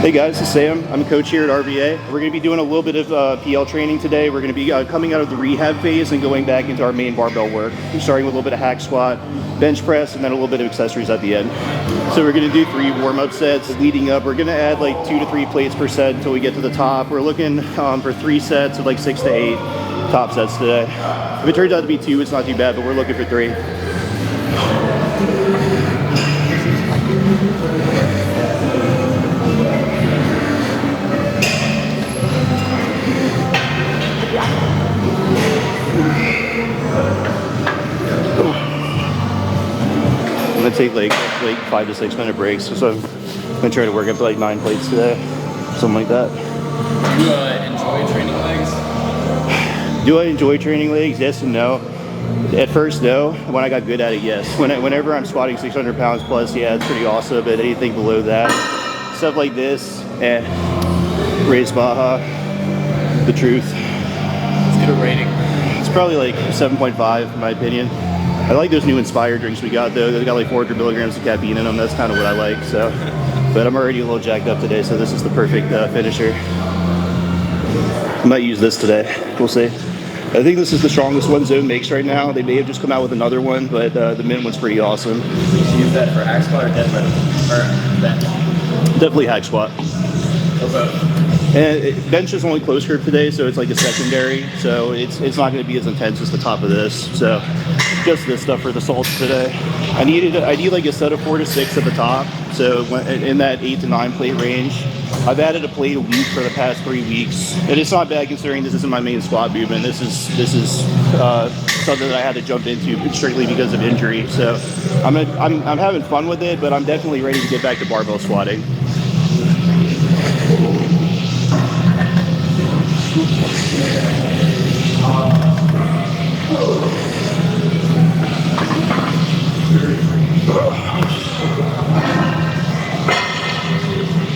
Hey guys, this is Sam. I'm a coach here at RVA. We're going to be doing a little bit of PL training today. We're going to be coming out of the rehab phase and going back into our main barbell work. We're starting with a little bit of hack squat, bench press, and then a little bit of accessories at the end. So we're going to do 3 warm-up sets. Leading up, we're going to add like 2 to 3 plates per set until we get to the top. We're looking for 3 sets of like 6 to 8 top sets today. If it turns out to be 2, it's not too bad, but we're looking for 3. I'm gonna take like 5 to 6 minute breaks, so I'm gonna try to work up to like 9 plates today, something like that. Do you enjoy training legs? Do I enjoy training legs? Yes and no. At first, no. When I got good at it, yes. Whenever I'm squatting 600 pounds plus, yeah, it's pretty awesome. But anything below that, stuff like this, raise Baja, the truth. Let's get a rating. It's probably like 7.5 in my opinion. I like those new Inspired drinks we got though. They got like 400 milligrams of caffeine in them. That's kind of what I like. So, but I'm already a little jacked up today, so this is the perfect finisher. I might use this today. We'll see. I think this is the strongest one Zone makes right now. They may have just come out with another one, but the mint one's pretty awesome. You use that for hack squat or deadlift? Or bench? Definitely hack squat. Okay. And bench is only close grip today, so it's like a secondary. So it's not going to be as intense as the top of this. So just this stuff for the salts today. I need like a set of 4 to 6 at the top. So in that 8 to 9 plate range. I've added a plate a week for the past 3 weeks, and it's not bad considering this isn't my main squat movement. This is something that I had to jump into strictly because of injury. So I'm having fun with it, but I'm definitely ready to get back to barbell squatting.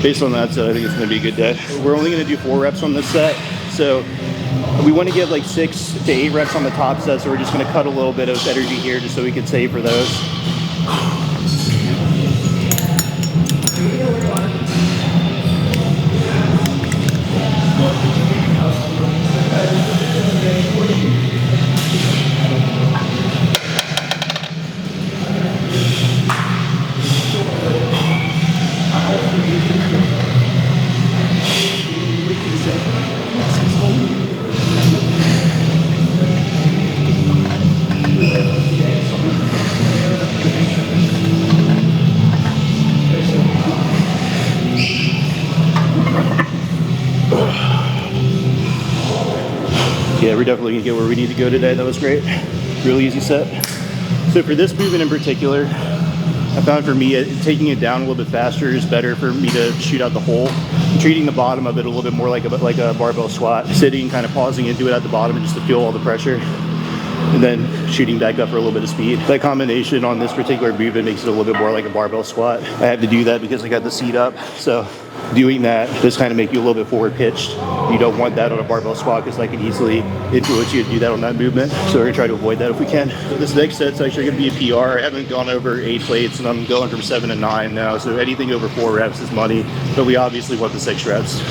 Based on that set, I think it's going to be a good day. We're only going to do 4 reps on this set, so we want to get like 6 to 8 reps on the top set, so we're just going to cut a little bit of energy here just so we can save for those. Yeah, we're definitely gonna get where we need to go today. That was great. Really easy set. So for this movement in particular, I found for me taking it down a little bit faster is better for me to shoot out the hole. I'm treating the bottom of it a little bit more like a barbell squat, sitting, kind of pausing and do it at the bottom just to feel all the pressure, and then shooting back up for a little bit of speed. That combination on this particular movement makes it a little bit more like a barbell squat. I had to do that because I got the seat up, so doing that does kind of make you a little bit forward pitched. You don't want that on a barbell squat because that can easily influence you to do that on that movement. So we're gonna try to avoid that if we can. This next set's actually gonna be a PR. I haven't gone over 8 plates and I'm going from 7 to 9 now. So anything over 4 reps is money, but we obviously want the 6 reps.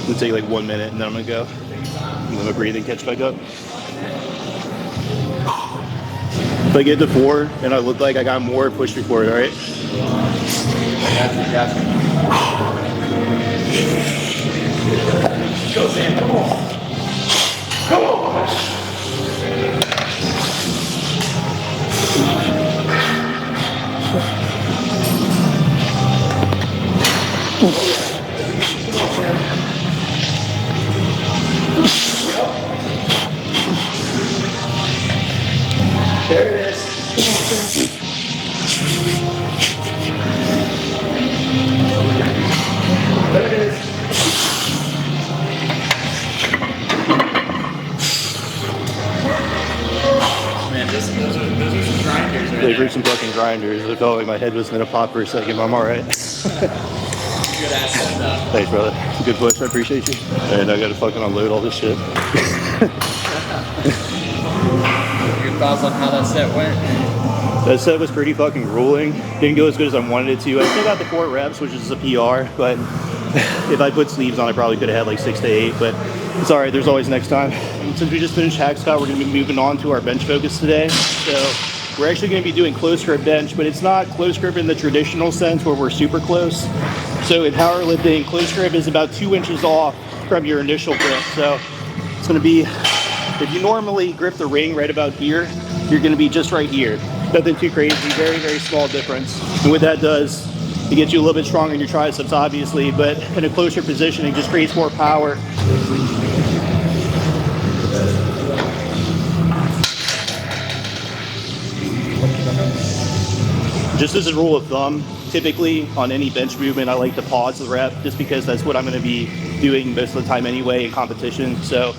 It'll take like 1 minute and then I'm gonna go. And then my breathing catch back up. If I get to 4 and I look like I got more, push me for it, alright? Gotcha. Go, Sam, come on. Come on. There it is. There it is. Man, those are some grinders right They've there. reached some fucking grinders. I felt like my head was gonna pop for a second, but I'm all right. Good ass. Thanks, brother. Good push. I appreciate you. And I gotta fucking unload all this shit. Your thoughts on how that set went? That set was pretty fucking grueling. Didn't go as good as I wanted it to. I still got the 4 reps, which is a PR, but if I put sleeves on, I probably could have had like 6 to 8, but it's all right. There's always next time. Since we just finished hack squat, we're gonna be moving on to our bench focus today. So we're actually gonna be doing close grip bench, but it's not close grip in the traditional sense where we're super close. So in powerlifting, close grip is about 2 inches off from your initial grip. So it's gonna be, if you normally grip the ring right about here, you're gonna be just right here. Nothing too crazy, very, very small difference. And what that does, it gets you a little bit stronger in your triceps, obviously, but in a closer position, it just creates more power. Just as a rule of thumb, typically on any bench movement, I like to pause the rep just because that's what I'm gonna be doing most of the time anyway in competition. So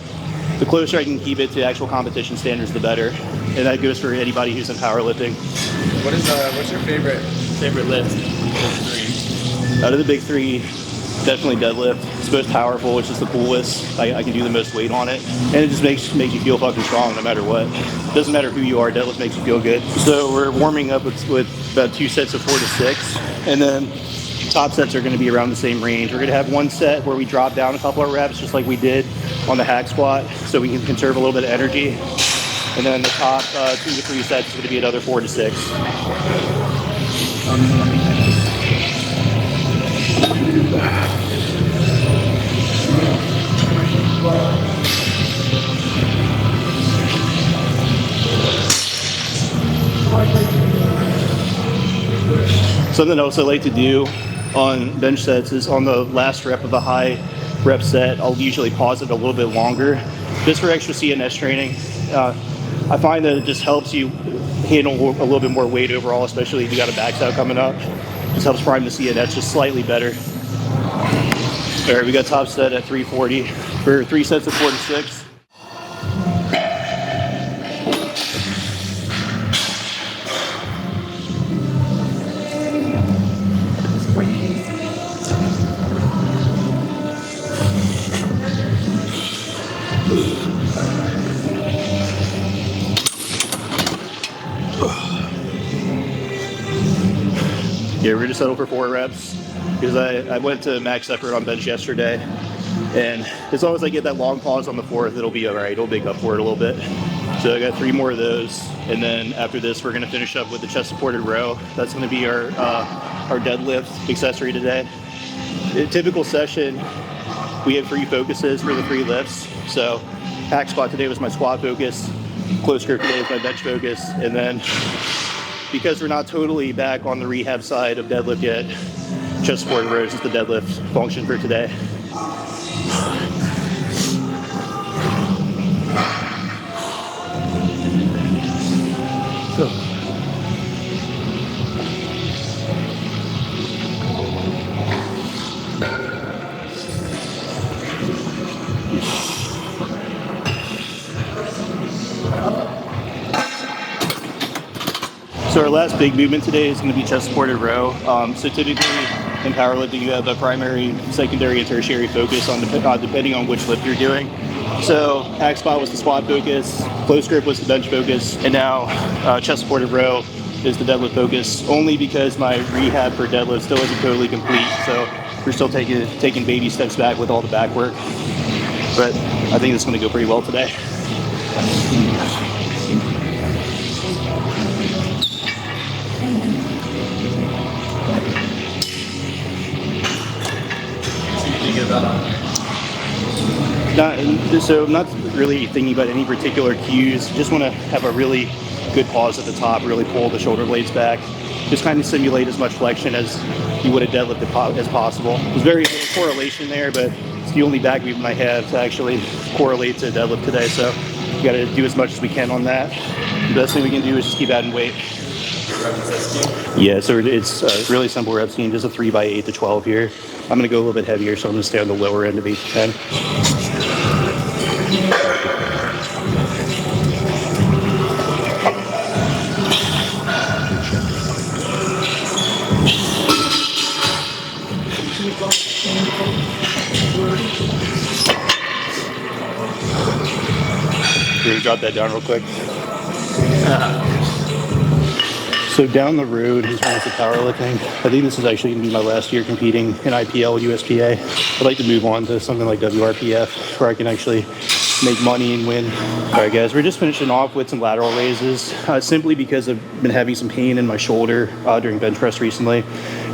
the closer I can keep it to actual competition standards, the better. And that goes for anybody who's in powerlifting. What's your favorite lift? Out of the big 3, definitely deadlift. It's the most powerful, which is the coolest. I can do the most weight on it. And it just makes you feel fucking strong no matter what. It doesn't matter who you are, deadlift makes you feel good. So we're warming up with about 2 sets of 4 to 6. And then top sets are gonna be around the same range. We're gonna have 1 set where we drop down a couple of reps, just like we did on the hack squat, so we can conserve a little bit of energy. And then the top 2 to 3 sets is gonna be another 4 to 6. Something else I like to do on bench sets is on the last rep of a high rep set, I'll usually pause it a little bit longer just for extra CNS training. I find that it just helps you handle a little bit more weight overall, especially if you got a back out coming up. Just helps prime the CNS just slightly better. All right, we got top set at 340 for 3 sets of 4 to 6. Yeah, we're gonna settle for 4 reps because I went to max separate on bench yesterday, and as long as I get that long pause on the 4th, it'll be all right. It'll make up for it a little bit. So I got 3 more of those, and then after this, we're gonna finish up with the chest supported row. That's gonna be our deadlift accessory today. In a typical session, we have 3 focuses for the 3 lifts. So hack squat today was my squat focus, close grip today was my bench focus, and then because we're not totally back on the rehab side of deadlift yet, chest supported rows is the deadlift function for today. So our last big movement today is going to be chest supported row. So typically in powerlifting, you have a primary, secondary, and tertiary focus on depending on which lift you're doing. So hack squat was the squat focus, close grip was the bench focus, and now chest supported row is the deadlift focus, only because my rehab for deadlift still isn't totally complete. So we're still taking baby steps back with all the back work. But I think it's going to go pretty well today. So I'm not really thinking about any particular cues. Just want to have a really good pause at the top, really pull the shoulder blades back. Just kind of simulate as much flexion as you would have deadlifted as possible. There's very little correlation there, but it's the only back movement I have to actually correlate to deadlift today. So we got to do as much as we can on that. The best thing we can do is just keep adding weight. Yeah, so it's a really simple rep scheme, just a 3x8 to 12 here. I'm going to go a little bit heavier, so I'm going to stay on the lower end of 8 to 10. You're gonna drop that down real quick. So down the road, as far as the powerlifting, I think this is actually going to be my last year competing in IPL and USPA. I'd like to move on to something like WRPF, where I can actually make money and win. All right, guys, we're just finishing off with some lateral raises, simply because I've been having some pain in my shoulder during bench press recently.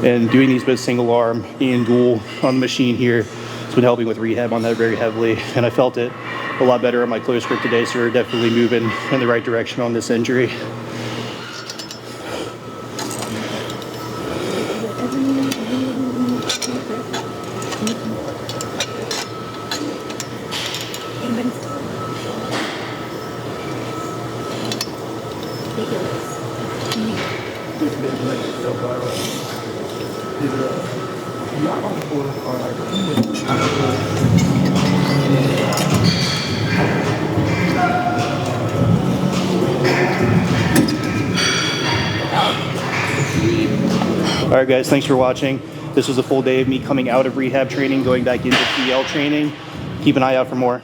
And doing these both single arm and dual on the machine here has been helping with rehab on that very heavily. And I felt it a lot better on my close grip today, so we're definitely moving in the right direction on this injury. All right, guys, thanks for watching. This was a full day of me coming out of rehab training, going back into PL training. Keep an eye out for more.